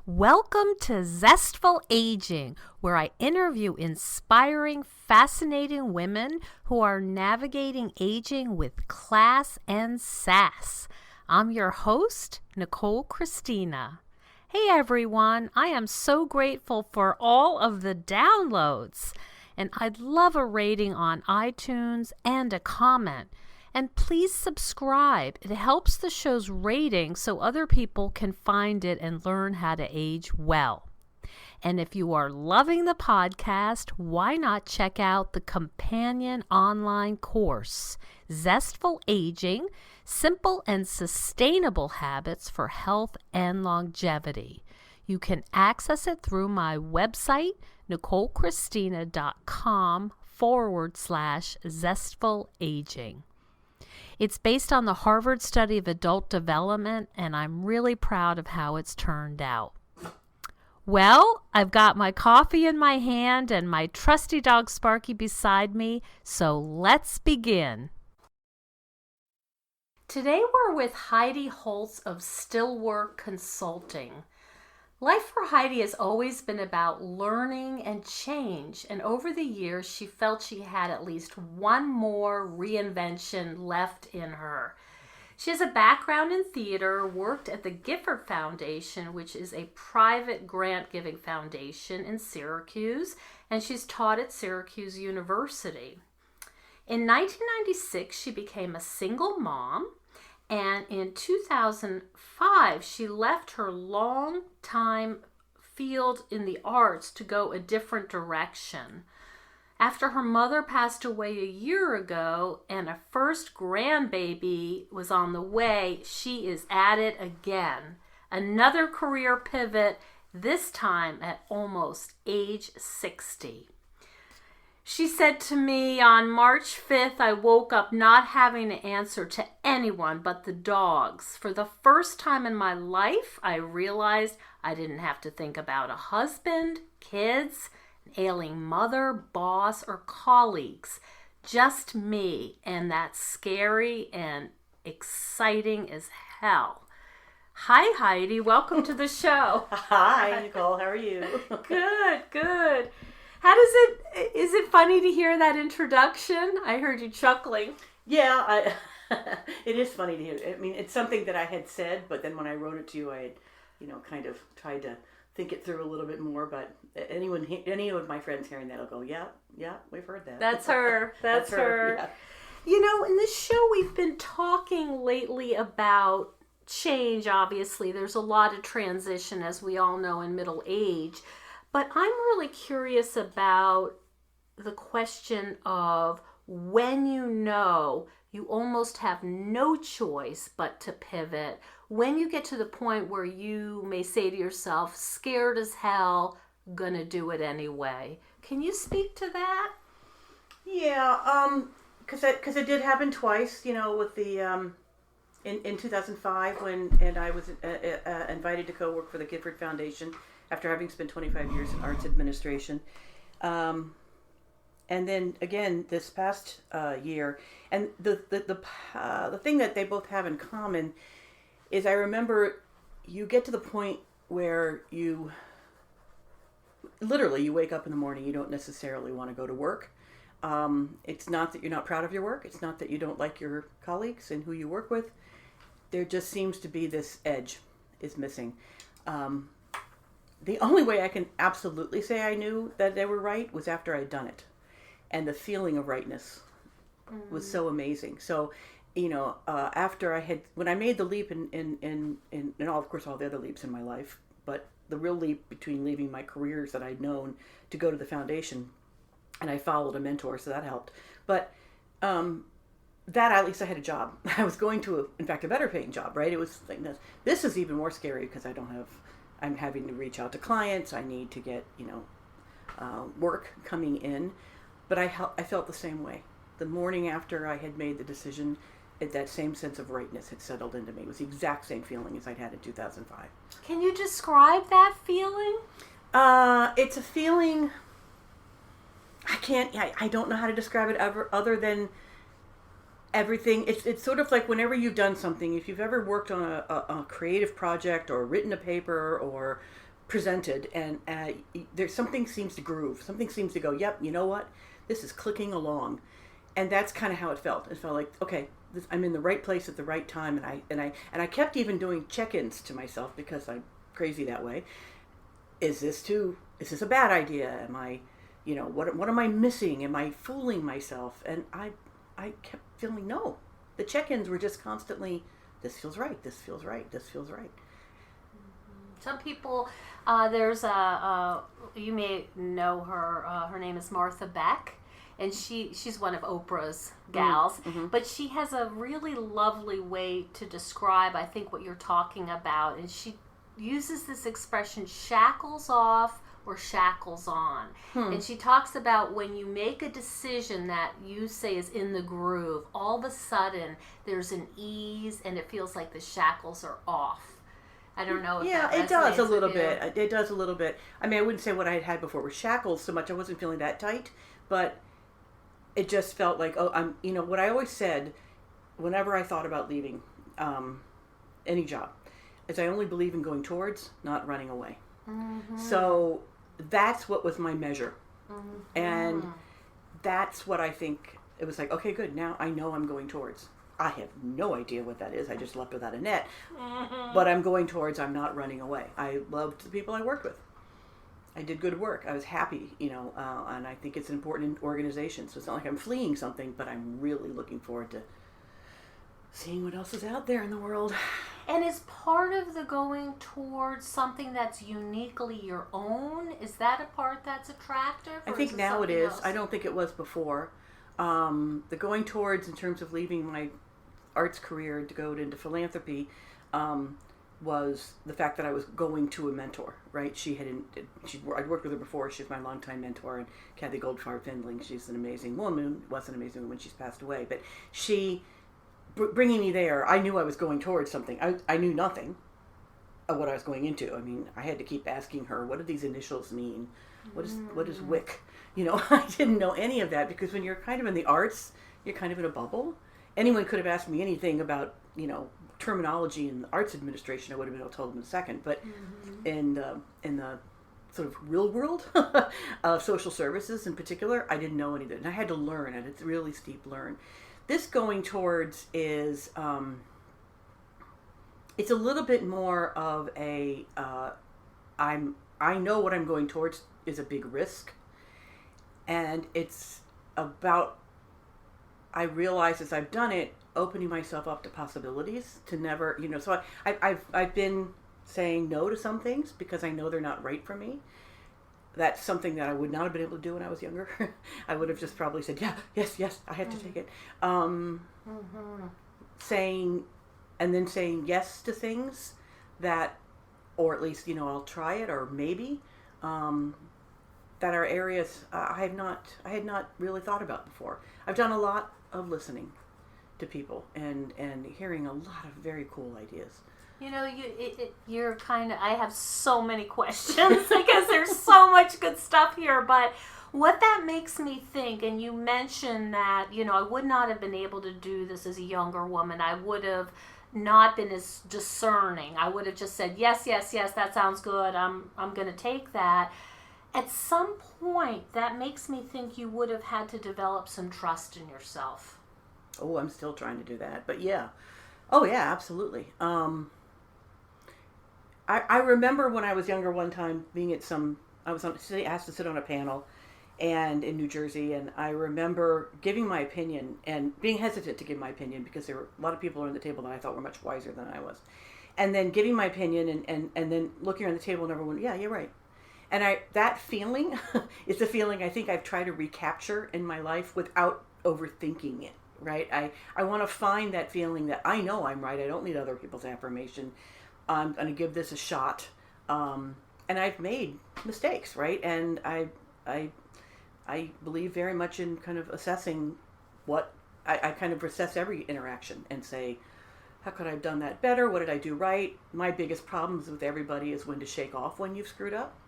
Welcome to Zestful Aging, where I interview inspiring, fascinating women who are navigating aging with class and sass. I'm your host, Nicole Christina. Hey everyone, I am so grateful for all of the downloads, and I'd love a rating on iTunes and a comment. And please subscribe. It helps the show's rating so other people can find it and learn how to age well. And if you are loving the podcast, why not check out the companion online course, Zestful Aging, Simple and Sustainable Habits for Health and Longevity. You can access it through my website, NicoleChristina.com/Zestful Aging. It's based on the Harvard study of adult development, and I'm really proud of how it's turned out. Well, I've got my coffee in my hand and my trusty dog Sparky beside me, so let's begin. Today we're with Heidi Holtz of Stillwork Consulting. Life for Heidi has always been about learning and change, and over the years she felt she had at least one more reinvention left in her. She has a background in theater, worked at the Gifford Foundation, which is a private grant-giving foundation in Syracuse, and she's taught at Syracuse University. In 1996, she became a single mom. And in 2005, she left her long-time field in the arts to go a different direction. After her mother passed away a year ago and a first grandbaby was on the way, she is at it again. Another career pivot, this time at almost age 60. She said to me on March 5th, I woke up not having to answer to anyone but the dogs. For the first time in my life, I realized I didn't have to think about a husband, kids, an ailing mother, boss, or colleagues. Just me, and that's scary and exciting as hell. Hi, Heidi. Welcome to the show. Hi, Nicole. How are you? Good. Is it funny to hear that introduction? I heard you chuckling. Yeah, it is funny to hear. I mean, it's something that I had said, but then when I wrote it to you, I had, kind of tried to think it through a little bit more, but any of my friends hearing that will go, yeah, we've heard that. That's her. That's her. Yeah. In this show, we've been talking lately about change, obviously. There's a lot of transition, as we all know, in middle age. But I'm really curious about the question of when you almost have no choice but to pivot, when you get to the point where you may say to yourself, scared as hell, gonna do it anyway. Can you speak to that? Yeah, because it did happen twice, with the, in 2005 and I was invited to co-work for the Gifford Foundation after having spent 25 years in arts administration. And then again this past year, and the thing that they both have in common is I remember you get to the point where you wake up in the morning, you don't necessarily want to go to work. It's not that you're not proud of your work, it's not that you don't like your colleagues and who you work with. There just seems to be this edge is missing. The only way I can absolutely say I knew that they were right was after I'd done it. And the feeling of rightness was so amazing. So, after when I made the leap in all, of course, all the other leaps in my life, but the real leap between leaving my careers that I'd known to go to the foundation, and I followed a mentor, so that helped. But that, at least I had a job. I was going to, in fact, a better paying job, right? It was like, this is even more scary because I'm having to reach out to clients. I need to get, work coming in. But I felt the same way. The morning after I had made the decision, that same sense of rightness had settled into me. It was the exact same feeling as I'd had in 2005. Can you describe that feeling? It's a feeling, I don't know how to describe it other than everything. It's sort of like whenever you've done something, if you've ever worked on a creative project or written a paper or presented, and there's something seems to groove. Something seems to go, yep, you know what? This is clicking along. And that's kind of how it felt. It felt like, okay, I'm in the right place at the right time. And I kept even doing check-ins to myself because I'm crazy that way. Is this a bad idea? Am I, what am I missing? Am I fooling myself? And I kept feeling no. The check-ins were just constantly, this feels right, this feels right, this feels right. Some people, there's you may know her, her name is Martha Beck, and she's one of Oprah's gals, Mm-hmm. but she has a really lovely way to describe, I think, what you're talking about, and she uses this expression, shackles off or shackles on. And she talks about when you make a decision that you say is in the groove, all of a sudden there's an ease and it feels like the shackles are off. I don't know if yeah, that it does a resonates little with you. bit. It does a little bit. I mean, I wouldn't say what I had before were shackles so much. I wasn't feeling that tight, but it just felt like, oh, what I always said whenever I thought about leaving any job is I only believe in going towards, not running away. Mm-hmm. So that's what was my measure. Mm-hmm. And that's what I think, it was like, okay, good. Now I know I'm going towards. I have no idea what that is. I just left without a net. Mm-hmm. But I'm going towards, I'm not running away. I loved the people I worked with. I did good work. I was happy, and I think it's an important organization. So it's not like I'm fleeing something, but I'm really looking forward to seeing what else is out there in the world. And is part of the going towards something that's uniquely your own? Is that a part that's attractive? I or think is now it something is. else? I don't think it was before. The going towards, in terms of leaving my arts career to go into philanthropy, was the fact that I was going to a mentor, right? I'd worked with her before. She's my longtime mentor, and Kathy Goldfarb-Findling. She's an amazing woman. Was an amazing woman. She's passed away, but she bringing me there. I knew I was going towards something. I knew nothing of what I was going into. I mean, I had to keep asking her, what do these initials mean? What is WIC? I didn't know any of that, because when you're kind of in the arts, you're kind of in a bubble. Anyone could have asked me anything about, terminology in the arts administration. I would have been able to tell them in a second. But in the sort of real world of social services in particular, I didn't know any of it. And I had to learn, and it's really steep learn. This going towards is, it's a little bit more of a, I know what I'm going towards is a big risk. And it's about, I realize as I've done it, opening myself up to possibilities to never, so I've been saying no to some things because I know they're not right for me. That's something that I would not have been able to do when I was younger. I would have just probably said, yes, I have to take it. Saying yes to things that, or at least, I'll try it, or maybe, that are areas I had not really thought about before. I've done a lot of listening to people and hearing a lot of very cool ideas. You're kind of, I have so many questions because there's so much good stuff here, but what that makes me think, and you mentioned that, I would not have been able to do this as a younger woman. I would have not been as discerning. I would have just said, yes, that sounds good. I'm going to take that. At some point, that makes me think you would have had to develop some trust in yourself. Oh, I'm still trying to do that, but yeah. Oh yeah, absolutely. I remember when I was younger one time being at I was asked to sit on a panel and in New Jersey, and I remember giving my opinion and being hesitant to give my opinion because there were a lot of people around the table that I thought were much wiser than I was. And then giving my opinion and then looking around the table and everyone, yeah, you're right. And that feeling is the feeling I think I've tried to recapture in my life without overthinking it, right? I want to find that feeling that I know I'm right. I don't need other people's affirmation. I'm going to give this a shot. And I've made mistakes, right? And I believe very much in kind of assessing what, I kind of assess every interaction and say, how could I have done that better? What did I do right? My biggest problems with everybody is when to shake off when you've screwed up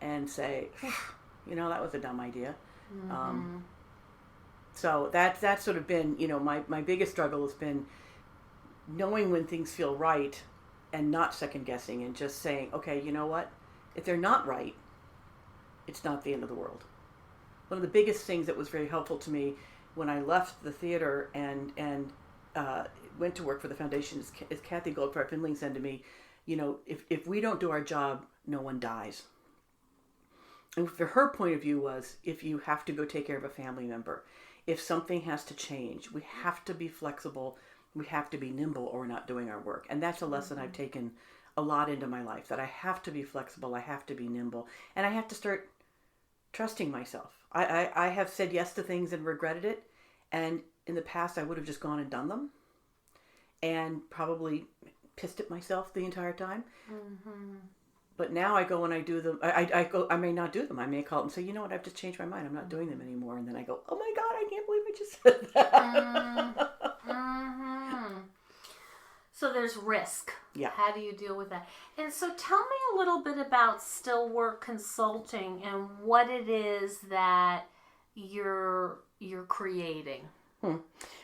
and say, that was a dumb idea. Mm-hmm. So that's sort of been, my biggest struggle has been knowing when things feel right and not second guessing and just saying, okay, you know what? If they're not right, it's not the end of the world. One of the biggest things that was very helpful to me when I left the theater and went to work for the foundation is Kathy Goldfarb-Finley said to me, if we don't do our job, no one dies. And for her point of view was, if you have to go take care of a family member, if something has to change, we have to be flexible, we have to be nimble, or we're not doing our work. And that's a lesson I've taken a lot into my life, that I have to be flexible, I have to be nimble, and I have to start trusting myself. I have said yes to things and regretted it, and in the past I would have just gone and done them, and probably pissed at myself the entire time. Mm-hmm. But now I go and I do them. I may not do them. I may call up and say, you know what, I've just changed my mind. I'm not doing them anymore. And then I go, oh my God, I can't believe I just said that. Mm-hmm. So there's risk. Yeah. How do you deal with that? And so tell me a little bit about Still Work Consulting and what it is that you're creating.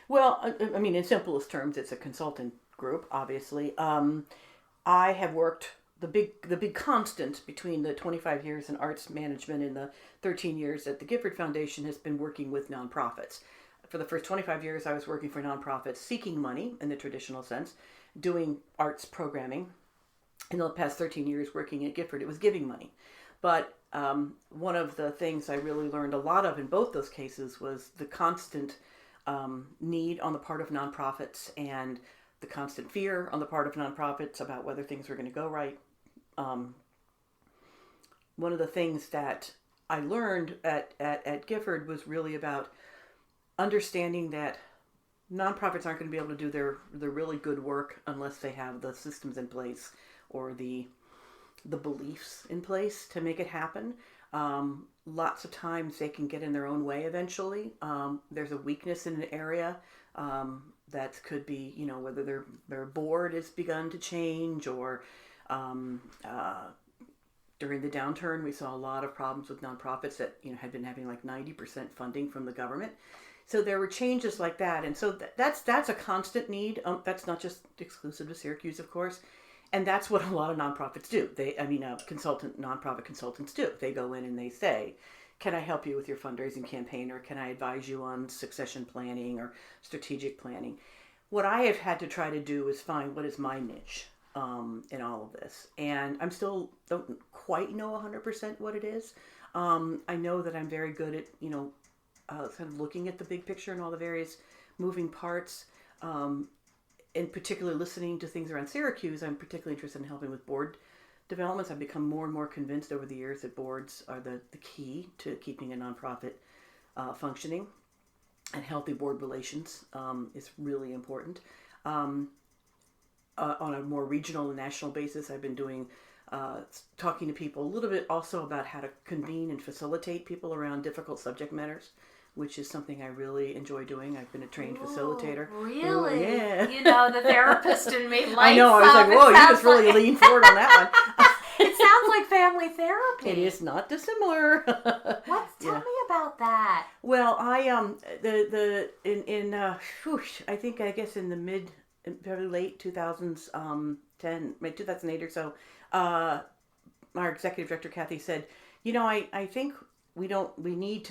Well, I mean, in simplest terms, it's a consultant group, obviously. I have worked. The big constant between the 25 years in arts management and the 13 years at the Gifford Foundation has been working with nonprofits. For the first 25 years, I was working for nonprofits seeking money in the traditional sense, doing arts programming. In the past 13 years working at Gifford, it was giving money. But one of the things I really learned a lot of in both those cases was the constant need on the part of nonprofits and the constant fear on the part of nonprofits about whether things were going to go right. One of the things that I learned at Gifford was really about understanding that nonprofits aren't going to be able to do their really good work unless they have the systems in place or the beliefs in place to make it happen. Lots of times they can get in their own way eventually. There's a weakness in an area that could be, whether their board has begun to change or during the downturn, we saw a lot of problems with nonprofits that had been having like 90% funding from the government. So there were changes like that, and so that's a constant need. That's not just exclusive to Syracuse, of course, and that's what a lot of nonprofits do. Nonprofit consultants do. They go in and they say, "Can I help you with your fundraising campaign, or can I advise you on succession planning or strategic planning?" What I have had to try to do is find what is my niche in all of this. And I'm still don't quite know 100% what it is. I know that I'm very good at, kind of looking at the big picture and all the various moving parts. In particular, listening to things around Syracuse, I'm particularly interested in helping with board developments. I've become more and more convinced over the years that boards are the key to keeping a nonprofit functioning. And healthy board relations is really important. On a more regional and national basis, I've been doing talking to people a little bit also about how to convene and facilitate people around difficult subject matters, which is something I really enjoy doing. I've been a trained facilitator. Really? Yeah. The therapist in me lights I know. I was like, whoa, you just really leaned forward on that one. It sounds like family therapy. It is not dissimilar. Tell me about that. Well, I I guess in the very late 2000s, 2008 or so, our executive director Kathy said, I think we need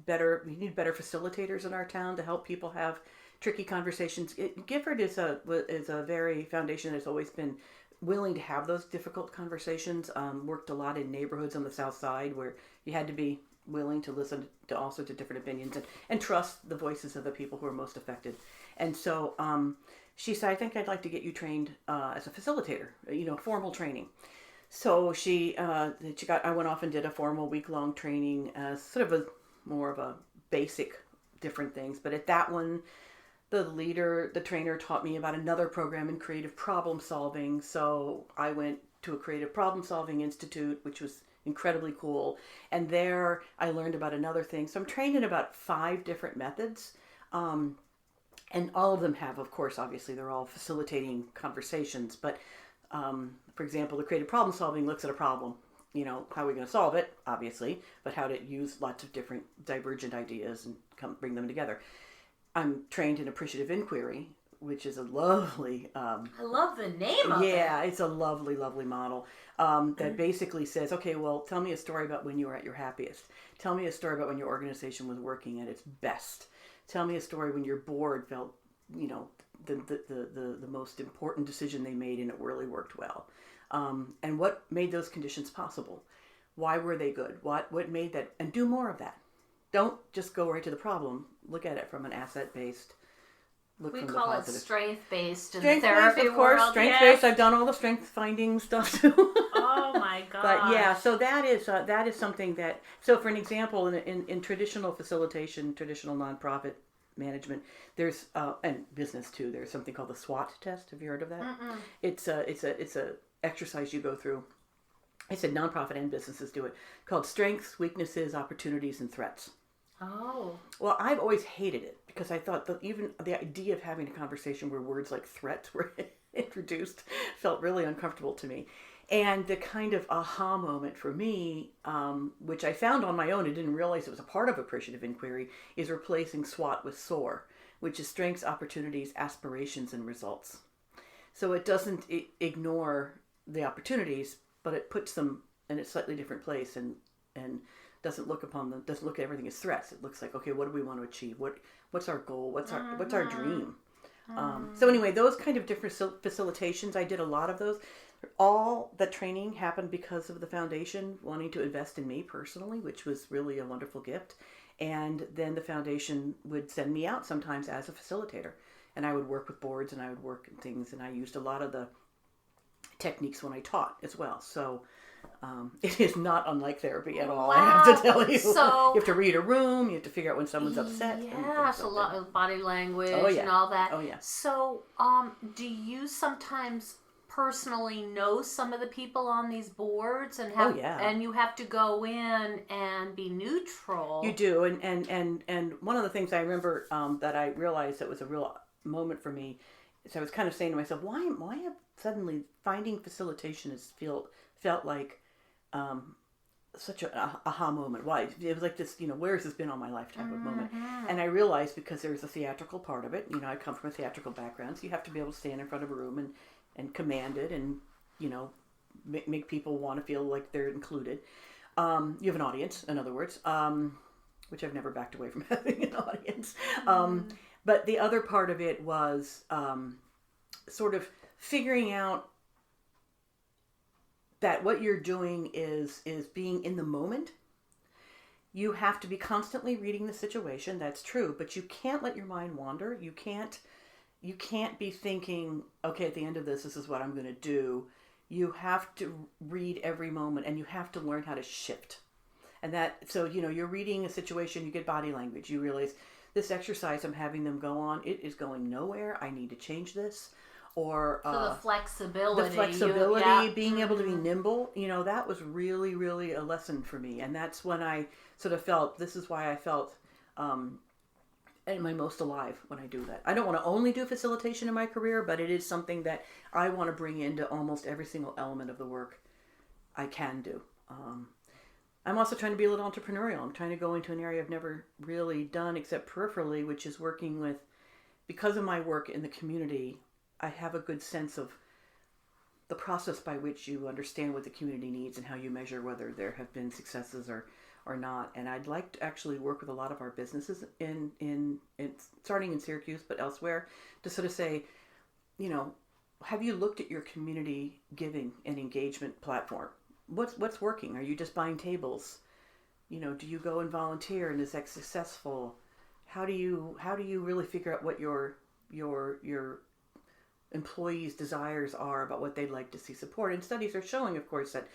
better facilitators in our town to help people have tricky conversations. Gifford is a very foundation that's always been willing to have those difficult conversations. Worked a lot in neighborhoods on the south side where you had to be willing to listen to all sorts of different opinions and trust the voices of the people who are most affected. And so she said, I think I'd like to get you trained as a facilitator, formal training. So I went off and did a formal week-long training, sort of more of a basic different things. But at that one, the trainer taught me about another program in creative problem solving. So I went to a creative problem solving institute, which was incredibly cool. And there I learned about another thing. So I'm trained in about 5 different methods. And all of them have, of course, obviously, they're all facilitating conversations. But, for example, the creative problem solving looks at a problem. How are we going to solve it, obviously, but how to use lots of different divergent ideas and bring them together. I'm trained in appreciative inquiry, which is a lovely. I love the name of it. Yeah, it's a lovely, lovely model that basically says, okay, well, tell me a story about when you were at your happiest. Tell me a story about when your organization was working at its best. Tell me a story when your board felt, the most important decision they made and it really worked well. And what made those conditions possible? Why were they good? What made that? And do more of that. Don't just go right to the problem. Look at it from an asset-based. We call it strength-based in the therapy of course. world. Strength-based. Yes. I've done all the strength finding stuff too. Oh my god! But yeah, so that is something that. So for an example, in traditional facilitation, traditional nonprofit management, there's and business too. There's something called the SWOT test. Have you heard of that? Mm-mm. It's a exercise you go through. I said nonprofit and businesses do it. Called strengths, weaknesses, opportunities, and threats. Oh. Well, I've always hated it because I thought that even the idea of having a conversation where words like threats were introduced felt really uncomfortable to me. And the kind of aha moment for me, which I found on my own, I didn't realize it was a part of appreciative inquiry, is replacing SWOT with SOAR, which is strengths, opportunities, aspirations, and results. So it doesn't ignore the opportunities, but it puts them in a slightly different place and doesn't look at everything as threats. It looks like, okay, what do we want to achieve? What's our goal? What's our dream? So anyway, those kind of different facilitations, I did a lot of those. All the training happened because of the foundation wanting to invest in me personally, which was really a wonderful gift. And then the foundation would send me out sometimes as a facilitator, and I would work with boards and I would work in things, and I used a lot of the techniques when I taught as well. So it is not unlike therapy at all. Wow. I have to tell you. So, you have to read a room. You have to figure out when someone's upset. Yes, a lot of body language and all that. Oh, yeah. So do you sometimes personally know some of the people on these boards and have, and you have to go in and be neutral? You do. And one of the things I remember that I realized that was a real moment for me is I was kind of saying to myself, why have suddenly finding facilitation has felt like such an aha moment. Why? It was like this, where has this been all my life type of moment. And I realized because there's a theatrical part of it. I come from a theatrical background, so you have to be able to stand in front of a room and command it and, make people want to feel like they're included. You have an audience, in other words, which I've never backed away from having an audience. But the other part of it was sort of figuring out that what you're doing is being in the moment. You have to be constantly reading the situation. That's true, but you can't let your mind wander. You can't be thinking, okay, at the end of this is what I'm going to do. You have to read every moment, and you have to learn how to shift. And so you're reading a situation, you get body language. You realize this exercise I'm having them go on, it is going nowhere. I need to change this. Or so the flexibility, being able to be nimble, that was really, really a lesson for me. And that's when I sort of felt, this is why I felt at my most alive when I do that. I don't want to only do facilitation in my career, but it is something that I want to bring into almost every single element of the work I can do. I'm also trying to be a little entrepreneurial. I'm trying to go into an area I've never really done except peripherally, which is working with, because of my work in the community, I have a good sense of the process by which you understand what the community needs and how you measure whether there have been successes or not. And I'd like to actually work with a lot of our businesses in starting in Syracuse, but elsewhere, to sort of say, have you looked at your community giving and engagement platform? What's working? Are you just buying tables? Do you go and volunteer, and is that successful? How do you really figure out what your employees' desires are about what they'd like to see support? And studies are showing, of course, that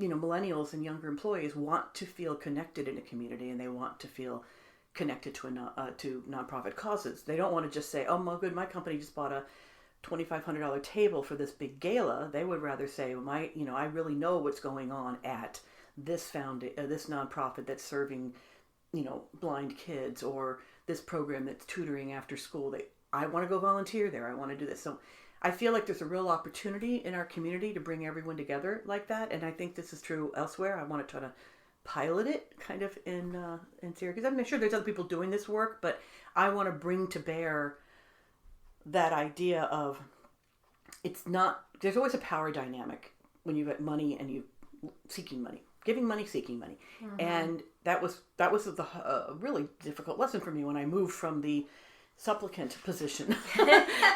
millennials and younger employees want to feel connected in a community, and they want to feel connected to nonprofit causes. They don't want to just say, "Oh, my company just bought a $2,500 table for this big gala." They would rather say, I really know what's going on at this this nonprofit that's serving, blind kids, or this program that's tutoring after school. I want to go volunteer there. I want to do this. So I feel like there's a real opportunity in our community to bring everyone together like that. And I think this is true elsewhere. I want to try to pilot it kind of in Syracuse. I'm sure there's other people doing this work, but I want to bring to bear that idea of it's not, there's always a power dynamic when you've got money and you seeking money, giving money, seeking money. And that was the really difficult lesson for me when I moved from the supplicant position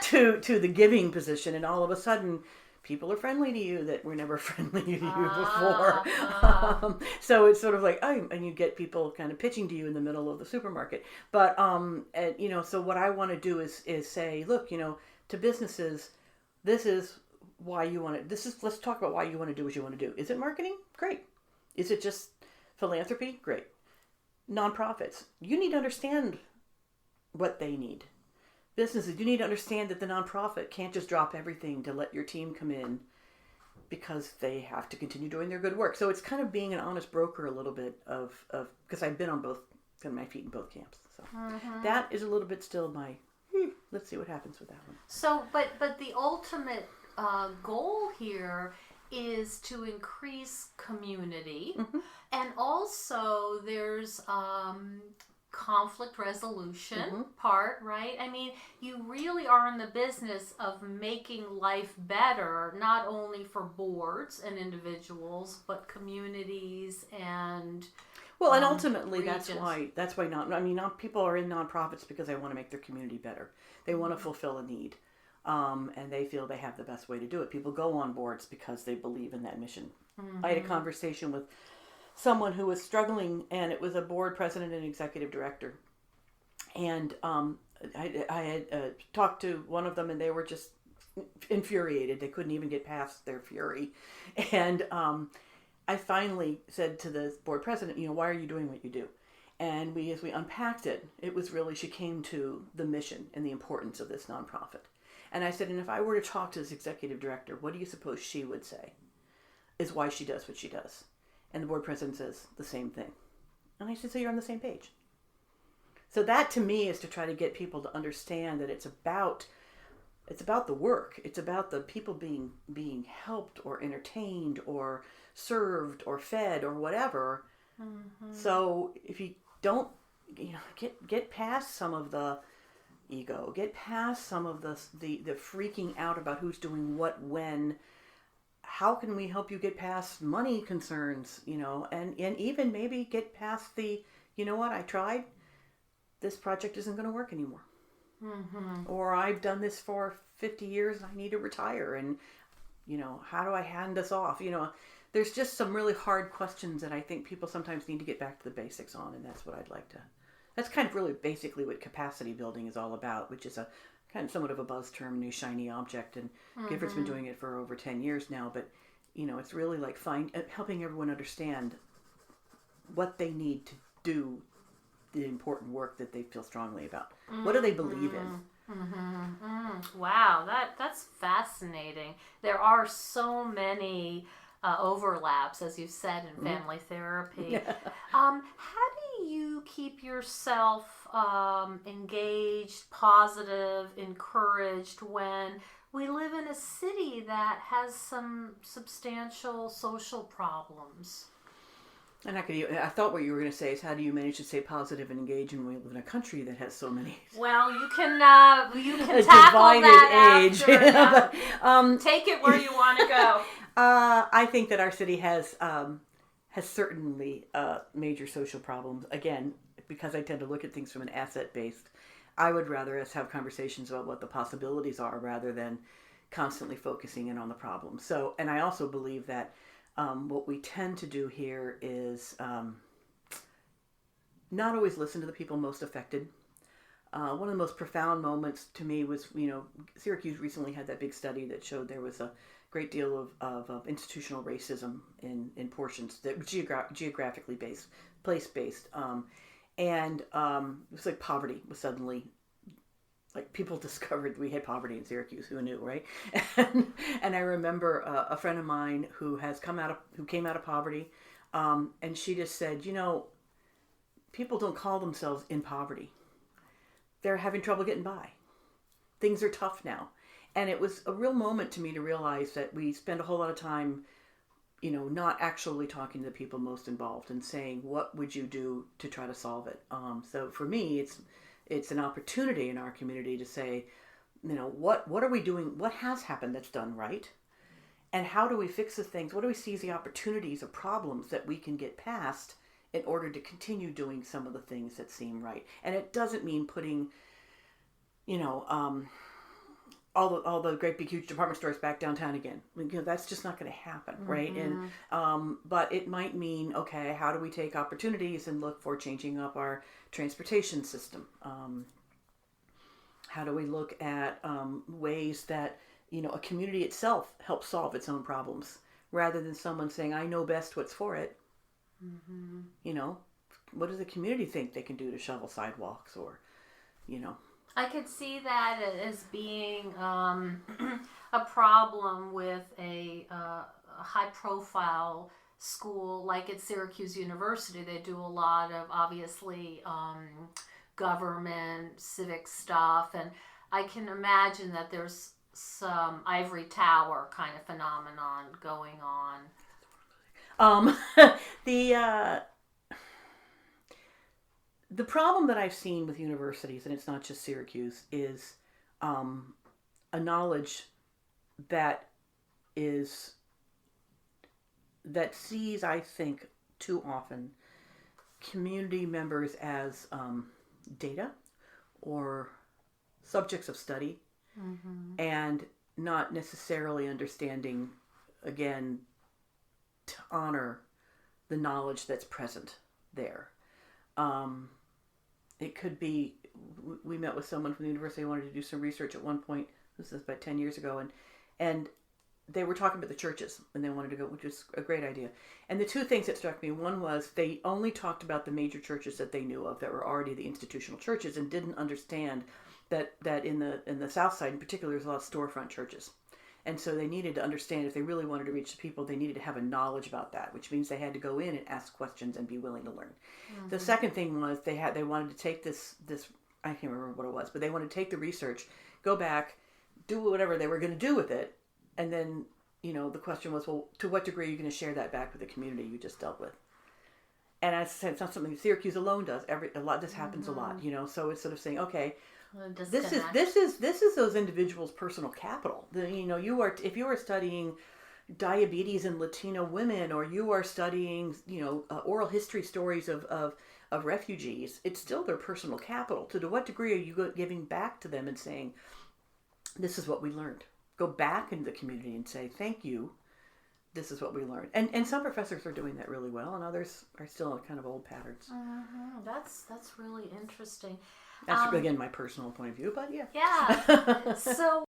to the giving position, and all of a sudden people are friendly to you that were never friendly to you before. So it's sort of like, oh, and you get people kind of pitching to you in the middle of the supermarket. But and, so what I want to do is say, look, to businesses, this is why you want to. Let's talk about why you want to do what you want to do. Is it marketing? Great. Is it just philanthropy? Great. Nonprofits, you need to understand what they need. Businesses, you need to understand that the nonprofit can't just drop everything to let your team come in because they have to continue doing their good work. So it's kind of being an honest broker a little bit of because I've been on both, kind of my feet in both camps. So that is a little bit still my, let's see what happens with that one. So, but the ultimate goal here is to increase community, and also there's conflict resolution part, right? I mean, you really are in the business of making life better, not only for boards and individuals, but communities and and ultimately regions. that's why people are in nonprofits because they want to make their community better. They want to fulfill a need. And they feel they have the best way to do it. People go on boards because they believe in that mission. I had a conversation with someone who was struggling, and it was a board president and executive director. And I had talked to one of them, and they were just infuriated. They couldn't even get past their fury. And I finally said to the board president, why are you doing what you do? And as we unpacked it, it was really, she came to the mission and the importance of this nonprofit. And I said, and if I were to talk to this executive director, what do you suppose she would say is why she does what she does? And the board president says the same thing. And I said, so you're on the same page. So that to me is to try to get people to understand that it's about the work. It's about the people being helped or entertained or served or fed or whatever. So if you don't, get past some of the ego, get past some of the freaking out about who's doing what when. How can we help you get past money concerns, and even maybe get past the, what, I tried, this project isn't going to work anymore. Or I've done this for 50 years and I need to retire, and how do I hand this off? There's just some really hard questions that I think people sometimes need to get back to the basics on, and that's what I'd like to. That's kind of really basically what capacity building is all about, which is a kind of somewhat of a buzz term, new shiny object, and Gifford's been doing it for over 10 years now, but it's really like helping everyone understand what they need to do the important work that they feel strongly about. What do they believe in? Wow, that's fascinating. There are so many overlaps, as you said, in family therapy. How do you keep yourself engaged, positive, encouraged when we live in a city that has some substantial social problems? And I thought what you were going to say is, how do you manage to stay positive and engaged when we live in a country that has so many? Well, you can tackle that age. After. Take it where you want to go. I think that our city has certainly major social problems. Again, because I tend to look at things from an asset-based, I would rather us have conversations about what the possibilities are rather than constantly focusing in on the problem. So, and I also believe that what we tend to do here is not always listen to the people most affected. One of the most profound moments to me was, Syracuse recently had that big study that showed there was a great deal of institutional racism in portions that were geographically based, place-based. And it was like poverty was suddenly, like people discovered we had poverty in Syracuse. Who knew, right? And I remember a friend of mine who came out of poverty, and she just said, people don't call themselves in poverty. They're having trouble getting by. Things are tough now. And it was a real moment to me to realize that we spend a whole lot of time, not actually talking to the people most involved and saying, what would you do to try to solve it? So for me, it's an opportunity in our community to say, what are we doing? What has happened that's done right? And how do we fix the things? What do we see as the opportunities or problems that we can get past in order to continue doing some of the things that seem right? And it doesn't mean putting, all the great big huge department stores back downtown again. That's just not going to happen, right? Mm-hmm. And but it might mean, okay, how do we take opportunities and look for changing up our transportation system? How do we look at ways that a community itself helps solve its own problems, rather than someone saying, "I know best what's for it." Mm-hmm. What does the community think they can do to shovel sidewalks, or I could see that as being a problem with a high-profile school like at Syracuse University. They do a lot of, obviously, government, civic stuff, and I can imagine that there's some ivory tower kind of phenomenon going on. The the problem that I've seen with universities, and it's not just Syracuse, is a knowledge that sees, I think, too often community members as data or subjects of study, and not necessarily understanding, again, to honor the knowledge that's present there. It could be, we met with someone from the university who wanted to do some research at one point. This is about 10 years ago, and they were talking about the churches, and they wanted to go, which is a great idea. And the two things that struck me, one was they only talked about the major churches that they knew of that were already the institutional churches, and didn't understand that in the South Side in particular, there's a lot of storefront churches. And so they needed to understand, if they really wanted to reach the people, they needed to have a knowledge about that, which means they had to go in and ask questions and be willing to learn. The second thing was they wanted to take this I can't remember what it was, but they wanted to take the research, go back, do whatever they were going to do with it, and then the question was, well, to what degree are you going to share that back with the community you just dealt with? And as I said, it's not something Syracuse alone does. This happens a lot, So it's sort of saying, okay, this is those individuals' personal capital. If you are studying diabetes in Latino women, or you are studying oral history stories of refugees, it's still their personal capital. To what degree are you giving back to them and saying, this is what we learned? Go back into the community and say, thank you. This is what we learned. And some professors are doing that really well, and others are still in kind of old patterns. That's really interesting. That's, again, my personal point of view, but yeah. Yeah. So,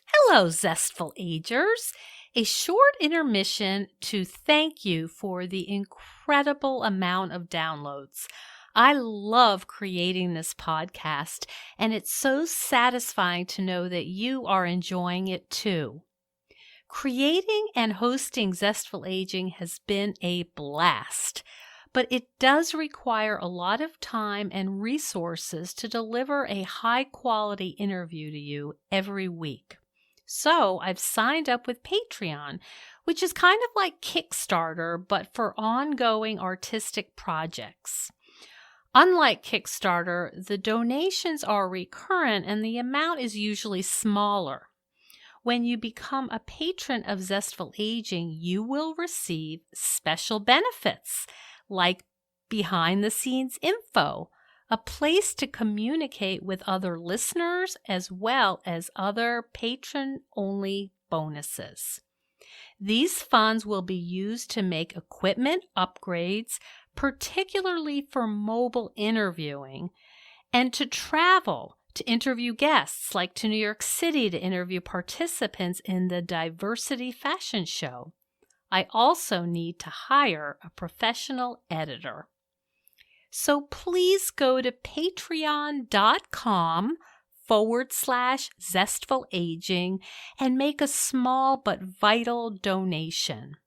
hello, Zestful Agers. A short intermission to thank you for the incredible amount of downloads. I love creating this podcast, and it's so satisfying to know that you are enjoying it too. Creating and hosting Zestful Aging has been a blast, but it does require a lot of time and resources to deliver a high-quality interview to you every week. So I've signed up with Patreon, which is kind of like Kickstarter, but for ongoing artistic projects. Unlike Kickstarter, the donations are recurrent and the amount is usually smaller. When you become a patron of Zestful Aging, you will receive special benefits like behind-the-scenes info, a place to communicate with other listeners, as well as other patron-only bonuses. These funds will be used to make equipment upgrades, particularly for mobile interviewing, and to travel to interview guests, like to New York City to interview participants in the Diversity Fashion Show. I also need to hire a professional editor. So please go to patreon.com/Zestful Aging and make a small but vital donation.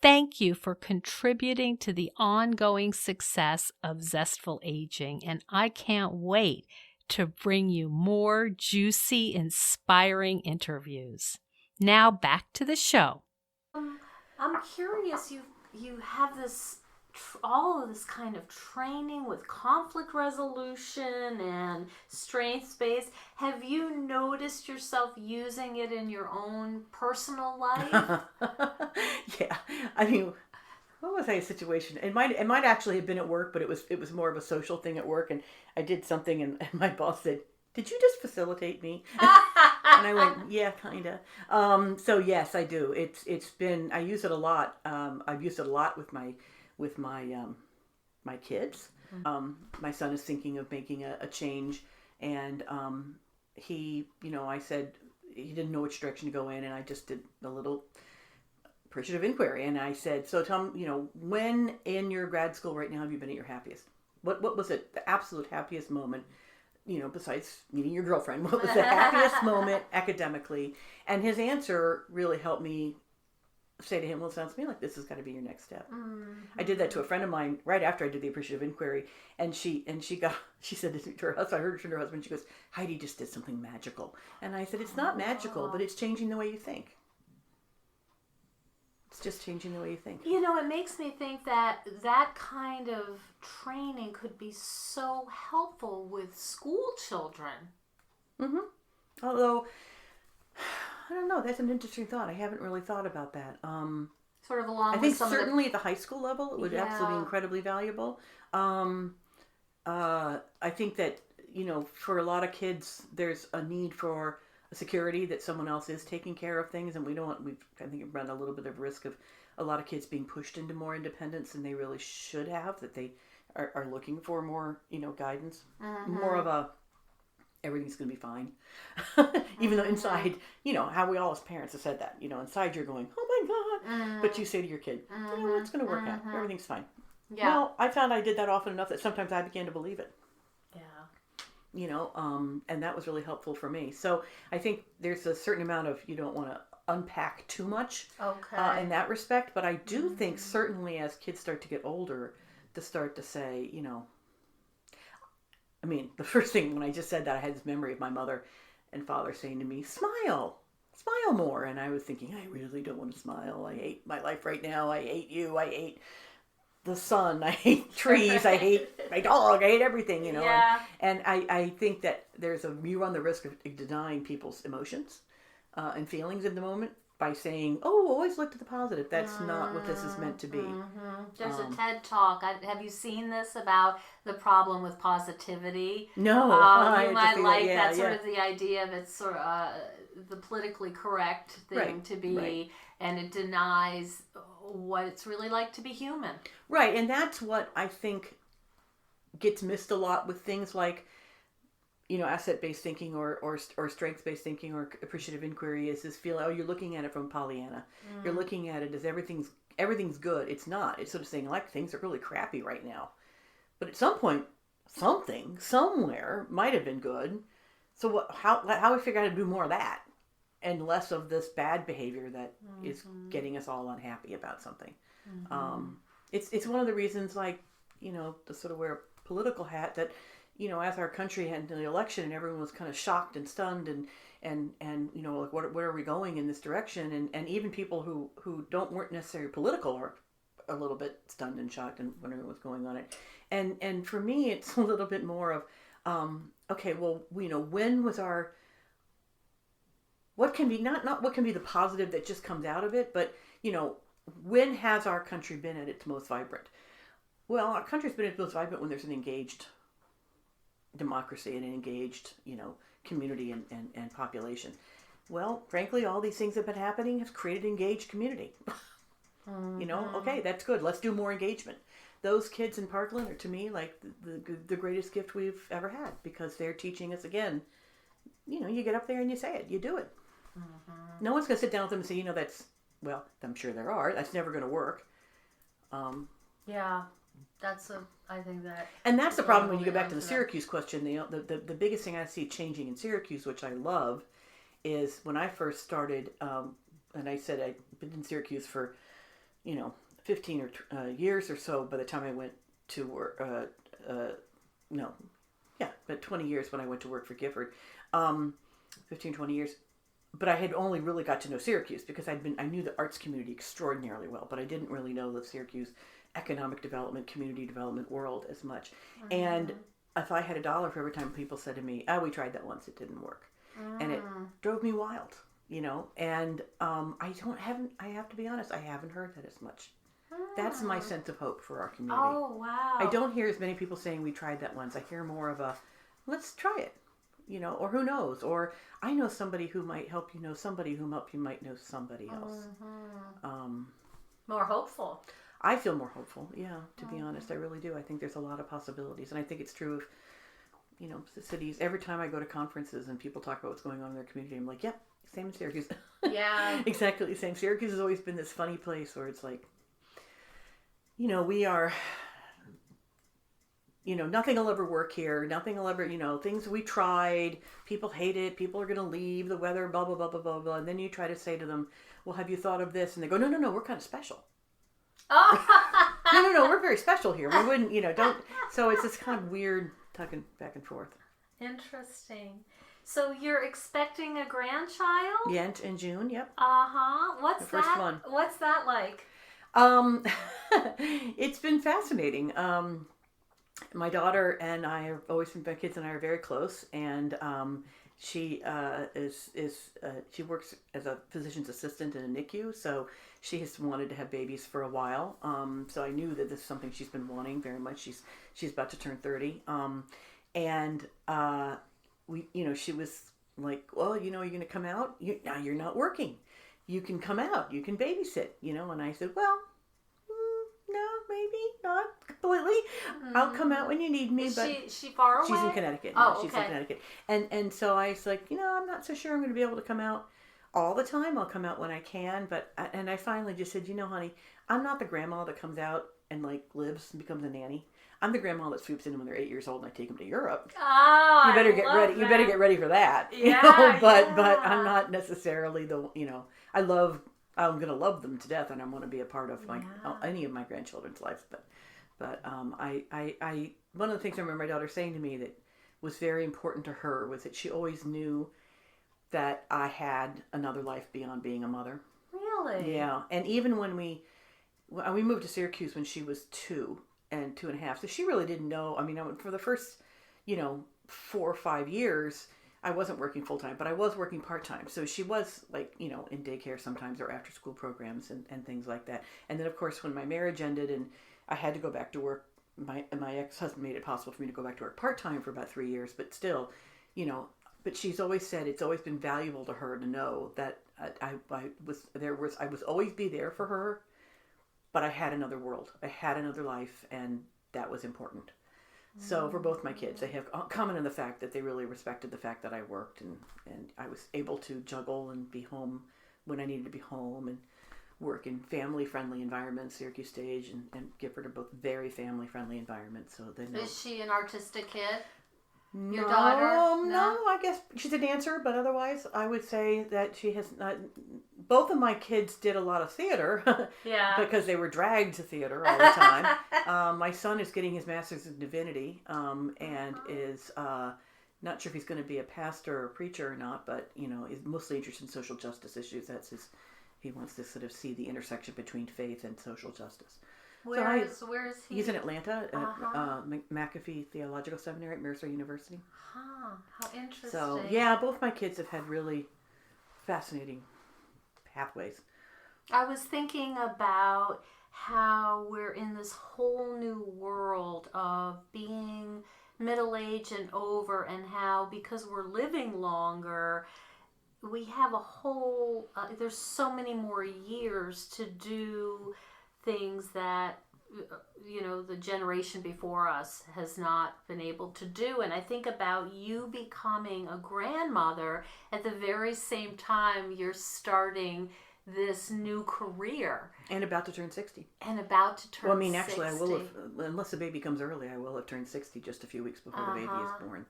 Thank you for contributing to the ongoing success of Zestful Aging, and I can't wait to bring you more juicy, inspiring interviews. Now back to the show. I'm curious. You have this all of this kind of training with conflict resolution and strengths-based. Have you noticed yourself using it in your own personal life? Yeah. I mean, what was a situation? It might actually have been at work, but it was more of a social thing at work, and I did something, and my boss said, "Did you just facilitate me?" And I went, "Yeah, kinda." So yes, I do. It's been, I use it a lot. I've used it a lot with my kids. My son is thinking of making a change, and he, I said he didn't know which direction to go in, and I just did a little appreciative inquiry, and I said, "So tell me, when in your grad school right now have you been at your happiest? What was it, the absolute happiest moment? Besides meeting your girlfriend, what was the happiest moment academically?" And his answer really helped me say to him, "Well, it sounds to me like this has got to be your next step." Mm-hmm. I did that to a friend of mine right after I did the appreciative inquiry, and she said to her husband, I heard from her husband, she goes, "Heidi just did something magical." And I said, "It's not magical, but it's changing the way you think. It's just changing the way you think." It makes me think that kind of training could be so helpful with school children. Mm-hmm. Although, I don't know, that's an interesting thought. I haven't really thought about that. Sort of along I with think some certainly at the high school level, it would absolutely be incredibly valuable. I think that, for a lot of kids, there's a need for a security that someone else is taking care of things, and I think run a little bit of risk of a lot of kids being pushed into more independence than they really should have, that they are looking for more, guidance. Mm-hmm. More of a, everything's going to be fine. Even though inside, how we all as parents have said that, inside you're going, "Oh my God." But you say to your kid, "It's going to work out. Everything's fine." Yeah. Well, I found I did that often enough that sometimes I began to believe it. Yeah. And that was really helpful for me. So I think there's a certain amount of, you don't want to unpack too much in that respect. But I do think certainly as kids start to get older, to start to say, I mean, the first thing when I just said that, I had this memory of my mother and father saying to me, smile more. And I was thinking, I really don't want to smile. I hate my life right now. I hate you. I hate the sun. I hate trees. I hate my dog. I hate everything, Yeah. And I think that you run the risk of denying people's emotions and feelings in the moment by saying, "Oh, always look to the positive." That's not what this is meant to be. Mm-hmm. There's a TED Talk. Have you seen this about the problem with positivity? No. You might like that sort of the idea of it's sort of the politically correct thing to be, and it denies what it's really like to be human. Right, and that's what I think gets missed a lot with things like, asset-based thinking or strengths-based thinking or appreciative inquiry, is this feel, you're looking at it from Pollyanna. You're looking at it as everything's good. It's not. It's sort of saying, like, things are really crappy right now. But at some point, something, somewhere, might have been good. So how we figure out how to do more of that and less of this bad behavior that is getting us all unhappy about something. It's one of the reasons, like, to sort of wear a political hat, that, as our country had the election and everyone was kind of shocked and stunned and like, where are we going in this direction? And even people who weren't necessarily political are a little bit stunned and shocked and wondering what's going on. And for me, it's a little bit more of, okay, well, when was what can be, not what can be the positive that just comes out of it, but, when has our country been at its most vibrant? Well, our country's been at its most vibrant when there's an engaged democracy and an engaged, community and population. Well, frankly, all these things that have been happening have created engaged community. Okay, that's good. Let's do more engagement. Those kids in Parkland are, to me, like the greatest gift we've ever had, because they're teaching us again, you get up there and you say it, you do it. Mm-hmm. No one's going to sit down with them and say, that's, well, I'm sure there are. That's never going to work. Yeah, I think that. And that's the problem when you go back to the Syracuse question. The biggest thing I see changing in Syracuse, which I love, is when I first started, and I said I'd been in Syracuse for, 15 years or so by the time I went to work, but 20 years when I went to work for Gifford. 15, 20 years. but I had only really got to know Syracuse because I knew the arts community extraordinarily well, but I didn't really know the Syracuse economic development, community development world as much. And if I had $1 for every time people said to me, "Oh, we tried that once, it didn't work," and it drove me wild, And I have to be honest, I haven't heard that as much. That's my sense of hope for our community. Oh, wow. I don't hear as many people saying we tried that once. I hear more of a, let's try it, or who knows, or I know somebody who might help you know somebody who might know somebody else. More hopeful. I feel more hopeful, to be honest. I really do. I think there's a lot of possibilities. And I think it's true of, the cities. Every time I go to conferences and people talk about what's going on in their community, I'm like, yep, same in Syracuse. Yeah. Exactly the same. Syracuse has always been this funny place where it's like, we are, nothing will ever work here. Nothing will ever, things we tried. People hate it. People are going to leave. The weather, blah, blah, blah, blah, blah, blah. And then you try to say to them, well, have you thought of this? And they go, no, we're kind of special. Oh. No, we're very special here. We wouldn't, don't. So it's this kind of weird tugging back and forth. Interesting. So you're expecting a grandchild? Yeah, in June, yep. Uh-huh. What's the first that? one. What's that like? It's been fascinating. My daughter and I have always been, my kids and I are very close, and she she works as a physician's assistant in a NICU, so she has wanted to have babies for a while. So I knew that this is something she's been wanting very much. She's about to turn 30, and she was like, well, you're going to come out. Now you're not working. You can come out. You can babysit. And I said, well, no, maybe not completely. I'll come out when you need me. But she far away? She's in Connecticut. Oh, She's okay. in Connecticut. And so I was like, I'm not so sure I'm going to be able to come out all the time. I'll come out when I can. And I finally just said, honey, I'm not the grandma that comes out and lives and becomes a nanny. I'm the grandma that swoops in when they're 8 years old and I take them to Europe. Oh, you better I get love ready. that. You better get ready for that. Yeah, But yeah. I'm not necessarily I'm going to love them to death and I want to be a part of any of my grandchildren's lives. But I one of the things I remember my daughter saying to me that was very important to her was that she always knew that I had another life beyond being a mother. Really? Yeah. And even when we moved to Syracuse when she was 2 and 2.5, so she really didn't know. I mean, for the first, 4 or 5 years, I wasn't working full time, but I was working part time. So she was in daycare sometimes or after school programs and things like that. And then of course, when my marriage ended and I had to go back to work, my ex-husband made it possible for me to go back to work part time for about 3 years, but still, but she's always said it's always been valuable to her to know that I was always be there for her, but I had another world. I had another life, and that was important. So for both my kids, they have common in the fact that they really respected the fact that I worked and I was able to juggle and be home when I needed to be home and work in family-friendly environments, Syracuse Stage and Gifford are both very family-friendly environments. So they know. Is she an artistic kid? Your daughter? No, I guess she's a dancer, but otherwise I would say that she has not. Both of my kids did a lot of theater. Yeah. Because they were dragged to theater all the time. My son is getting his master's in divinity and is not sure if he's going to be a pastor or preacher or not, but is mostly interested in social justice issues. He wants to sort of see the intersection between faith and social justice. Where is he? He's in Atlanta at McAfee Theological Seminary at Mercer University. Huh, how interesting. So, yeah, both my kids have had really fascinating pathways. I was thinking about how we're in this whole new world of being middle-aged and over, and how because we're living longer, we have a whole, there's so many more years to do things that the generation before us has not been able to do. And I think about you becoming a grandmother at the very same time you're starting this new career. And about to turn 60. And about to turn 60. Well, I mean, actually, I will have, unless the baby comes early, I will have turned 60 just a few weeks before the baby is born.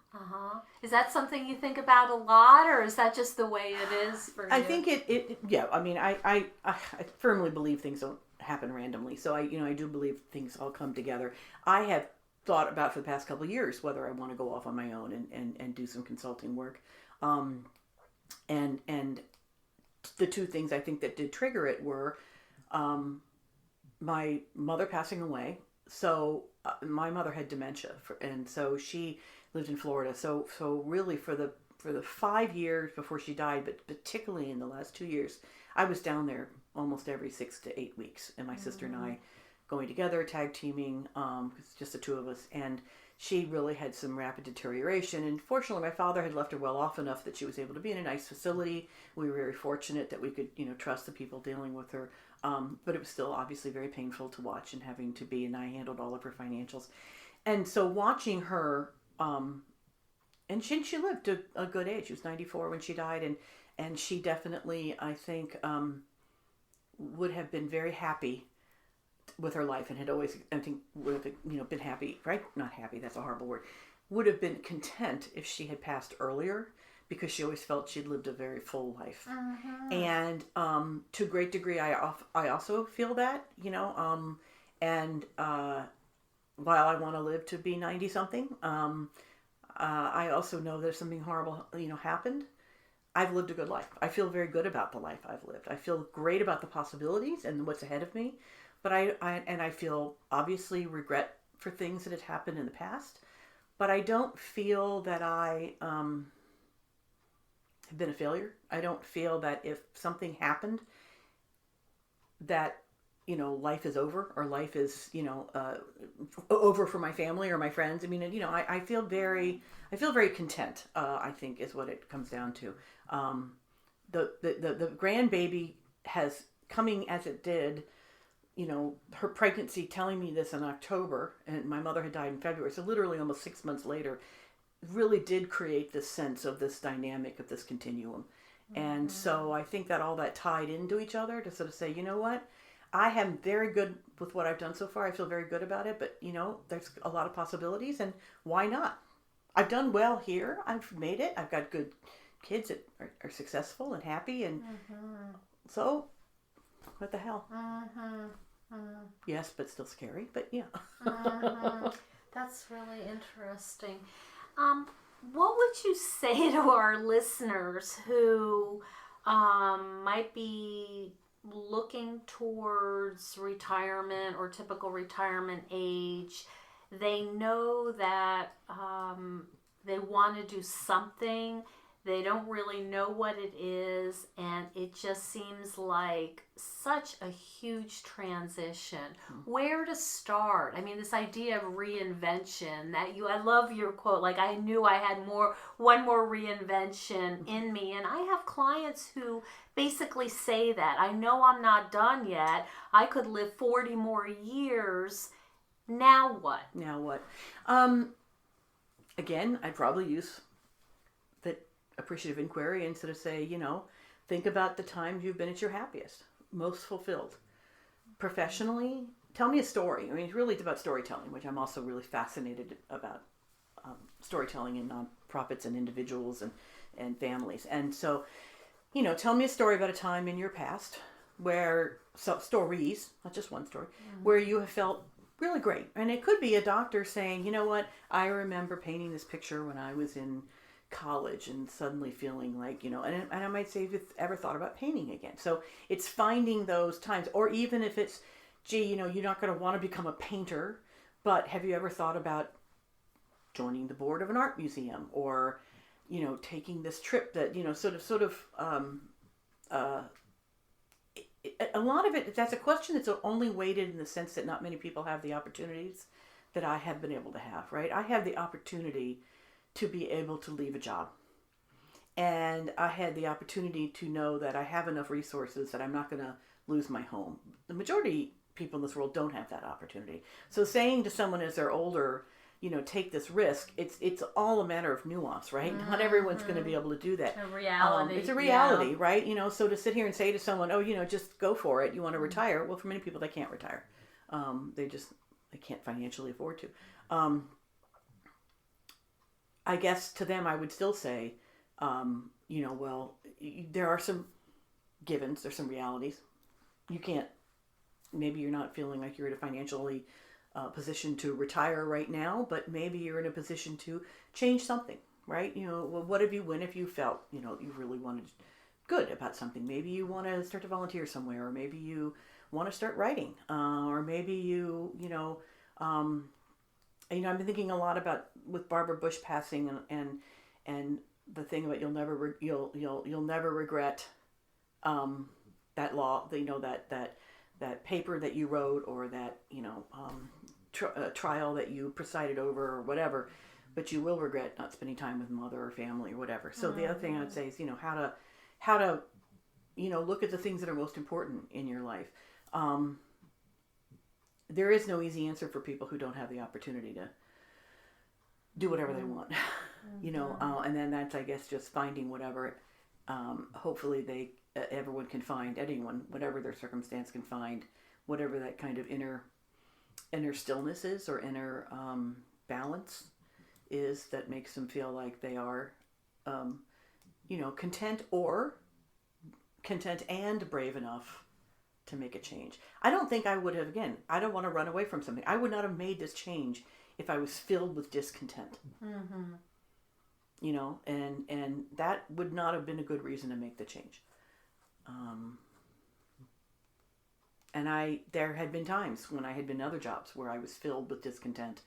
Is that something you think about a lot, or is that just the way it is for you? I think yeah, I mean, I firmly believe things don't happen randomly. So I do believe things all come together. I have thought about for the past couple of years whether I want to go off on my own and do some consulting work. And the two things I think that did trigger it were my mother passing away. So my mother had dementia, and so she lived in Florida. So really for the 5 years before she died, but particularly in the last 2 years, I was down there almost every 6 to 8 weeks, and my sister and I going together, tag teaming, it's just the two of us. And she really had some rapid deterioration. And fortunately, my father had left her well off enough that she was able to be in a nice facility. We were very fortunate that we could, trust the people dealing with her. But it was still obviously very painful to watch and having to be, and I handled all of her financials. And so watching her, and she lived to a good age. She was 94 when she died. And she definitely, I think, would have been very happy with her life, and had always, I think, would have, been happy, right? Not happy, that's a horrible word. Would have been content if she had passed earlier, because she always felt she'd lived a very full life. And to a great degree, I also feel that, and while I want to live to be 90 something, I also know there's something horrible, happened. I've lived a good life. I feel very good about the life I've lived. I feel great about the possibilities and what's ahead of me. But I feel obviously regret for things that had happened in the past. But I don't feel that I have been a failure. I don't feel that if something happened that, life is over, or life is, over for my family or my friends. I mean, I feel very content, I think is what it comes down to. The grandbaby has, coming as it did, her pregnancy, telling me this in October, and my mother had died in February, so literally almost 6 months later, really did create this sense of this dynamic of this continuum. And so I think that all that tied into each other to sort of say, you know what, I am very good with what I've done so far. I feel very good about it, but there's a lot of possibilities, and why not? I've done well here. I've made it. I've got good kids that are successful and happy, and so what the hell? Yes, but still scary, but yeah. That's really interesting. What would you say to our listeners who might be looking towards retirement or typical retirement age? They know that they want to do something. They don't really know what it is, and it just seems like such a huge transition. Where to start? I mean, this idea of reinvention, I love your quote, like, I knew I had one more reinvention in me. And I have clients who basically say that. I know I'm not done yet. I could live 40 more years. Now what? Again, I'd probably use that appreciative inquiry and sort of say, think about the times you've been at your happiest, most fulfilled. Professionally, tell me a story. I mean, it's really about storytelling, which I'm also really fascinated about, storytelling in nonprofits and individuals and families. And so, tell me a story about a time in your past where, stories, not just one story, where you have felt really great. And it could be a doctor saying, you know what, I remember painting this picture when I was in college and suddenly feeling like, and I might say, if you've ever thought about painting again. So it's finding those times, or even if it's, you're not going to want to become a painter, but have you ever thought about joining the board of an art museum, or, taking this trip that, a lot of it, that's a question that's only weighted in the sense that not many people have the opportunities that I have been able to have, right? I have the opportunity to be able to leave a job. And I had the opportunity to know that I have enough resources that I'm not going to lose my home. The majority of people in this world don't have that opportunity. So saying to someone as they're older, take this risk, it's all a matter of nuance, right? Not everyone's going to be able to do that. A reality. It's a reality, right? So to sit here and say to someone, just go for it, you want to retire. Well, for many people, they can't retire. They can't financially afford to. I guess to them, I would still say, there are some givens, there's some realities. Maybe you're not feeling like you're in a financially position to retire right now, but maybe you're in a position to change something, right? When have you felt, you really wanted to good about something. Maybe you want to start to volunteer somewhere, or maybe you want to start writing, or maybe I've been thinking a lot about with Barbara Bush passing, and the thing about you'll never regret that law, that paper that you wrote, or that trial that you presided over, or whatever, but you will regret not spending time with mother or family or whatever. So the other thing I would say is how to look at the things that are most important in your life. There is no easy answer for people who don't have the opportunity to do whatever they want, and then that's, I guess, just finding whatever, hopefully everyone can find, anyone, whatever their circumstance, can find whatever that kind of inner stillness is, or inner balance is, that makes them feel like they are, content and brave enough to make a change. I don't think I would have, again, I don't want to run away from something. I would not have made this change if I was filled with discontent. Mm-hmm. And that would not have been a good reason to make the change. And there had been times when I had been in other jobs where I was filled with discontent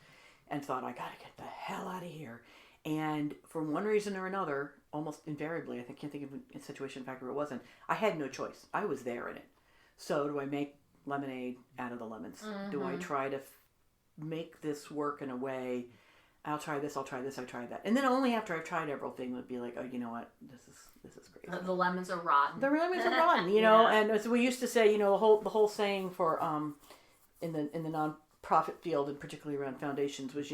and thought, I gotta get the hell out of here. And for one reason or another, almost invariably, I can't think of a situation, in fact, where it wasn't, I had no choice. I was there in it. So do I make lemonade out of the lemons? Mm-hmm. Do I try to make this work in a way, I'll try this, I try that. And then only after I've tried everything would be like, oh, you know what, this is great. The lemons are rotten. The lemons are rotten, and as we used to say, the whole saying for in the nonprofit field, and particularly around foundations, was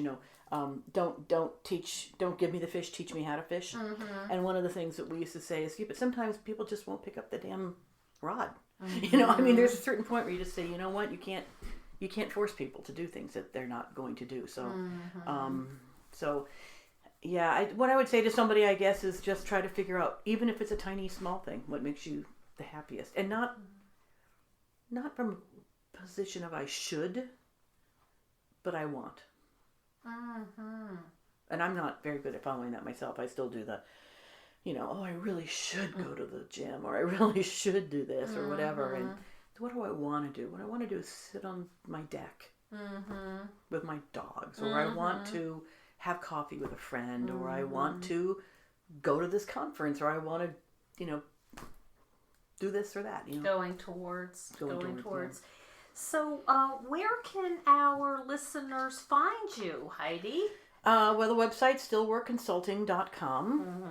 don't give me the fish, teach me how to fish. Mm-hmm. And one of the things that we used to say is, but sometimes people just won't pick up the damn rod. Mm-hmm. There's a certain point where you just say, you know what, you can't force people to do things that they're not going to do. So, mm-hmm. What I would say to somebody, I guess, is just try to figure out, even if it's a tiny, small thing, what makes you the happiest, and not from a position of I should, but I want. Mm-hmm. And I'm not very good at following that myself. I still do the, I really should go to the gym, or I really should do this, or whatever. And what do I want to do? What I want to do is sit on my deck with my dogs, or I want to have coffee with a friend, or I want to go to this conference, or I want to, do this or that. Going towards. Yeah. So, where can our listeners find you, Heidi? Well, the website's stillworkconsulting.com.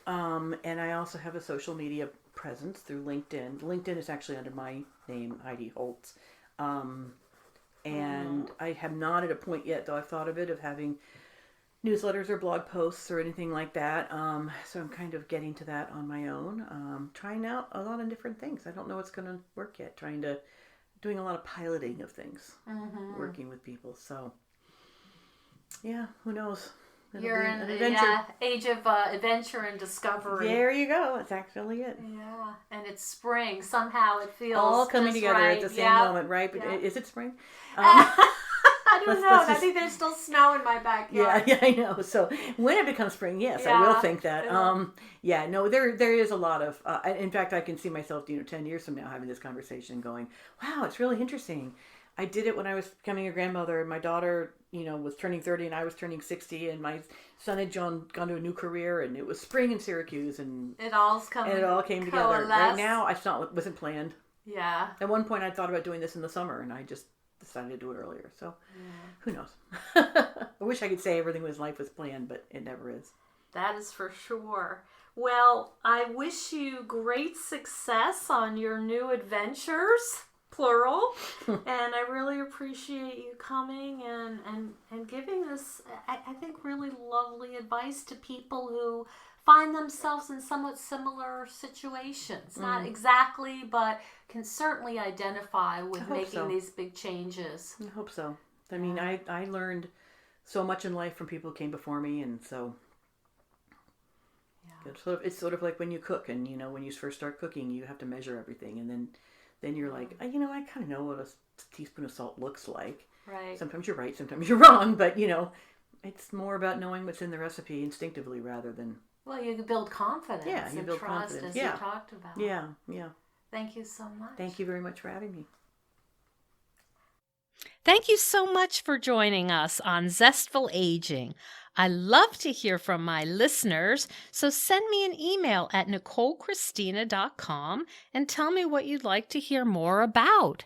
Mm-hmm. And I also have a social media presence through LinkedIn. LinkedIn is actually under my name, Heidi Holtz. And I have not at a point yet, though I've thought of it, of having newsletters or blog posts or anything like that. So I'm kind of getting to that on my own. Trying out a lot of different things. I don't know what's going to work yet. Doing a lot of piloting of things, working with people. So, yeah, who knows? You're in the age of adventure and discovery. There you go. That's actually it. Yeah, and it's spring. Somehow it feels all coming together right. at the same moment, right? But is it spring? I don't know. I think there's still snow in my backyard. Yeah, I know. So when it becomes spring, yes, I will think that. There is a lot of. In fact, I can see myself, 10 years from now, having this conversation, going, "Wow, it's really interesting." I did it when I was becoming a grandmother, and my daughter, was turning 30, and I was turning 60, and my son had gone to a new career, and it was spring in Syracuse, and it all came together. Right now, wasn't planned. Yeah. At one point, I thought about doing this in the summer, and I just decided to do it earlier. So, Who knows? I wish I could say life was planned, but it never is. That is for sure. Well, I wish you great success on your new adventures, plural. And I really appreciate you coming and giving this, I think, really lovely advice to people who find themselves in somewhat similar situations. Not exactly, but can certainly identify with making these big changes. I hope so. I mean, I learned so much in life from people who came before me, and so it's sort of like when you cook, and when you first start cooking, you have to measure everything, and then you're like, I kind of know what a teaspoon of salt looks like. Right. Sometimes you're right, sometimes you're wrong, but it's more about knowing what's in the recipe instinctively rather than Well, you build confidence Yeah, you and build trust, confidence. as Yeah. you talked about. Yeah, yeah. Thank you so much. Thank you very much for having me. Thank you so much for joining us on Zestful Aging. I love to hear from my listeners, so send me an email at NicoleChristina.com and tell me what you'd like to hear more about.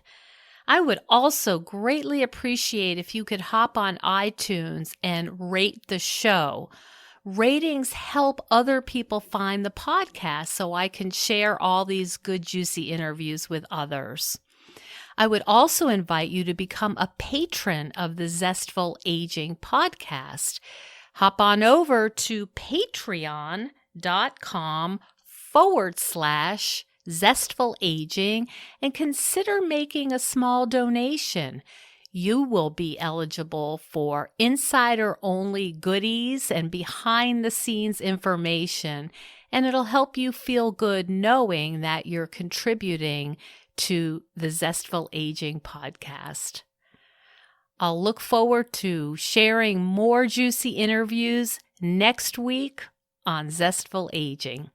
I would also greatly appreciate if you could hop on iTunes and rate the show. Ratings help other people find the podcast so I can share all these good, juicy interviews with others. I would also invite you to become a patron of the Zestful Aging podcast. Hop on over to patreon.com/Zestful Aging and consider making a small donation. You will be eligible for insider-only goodies and behind-the-scenes information, and it'll help you feel good knowing that you're contributing to the Zestful Aging podcast. I'll look forward to sharing more juicy interviews next week on Zestful Aging.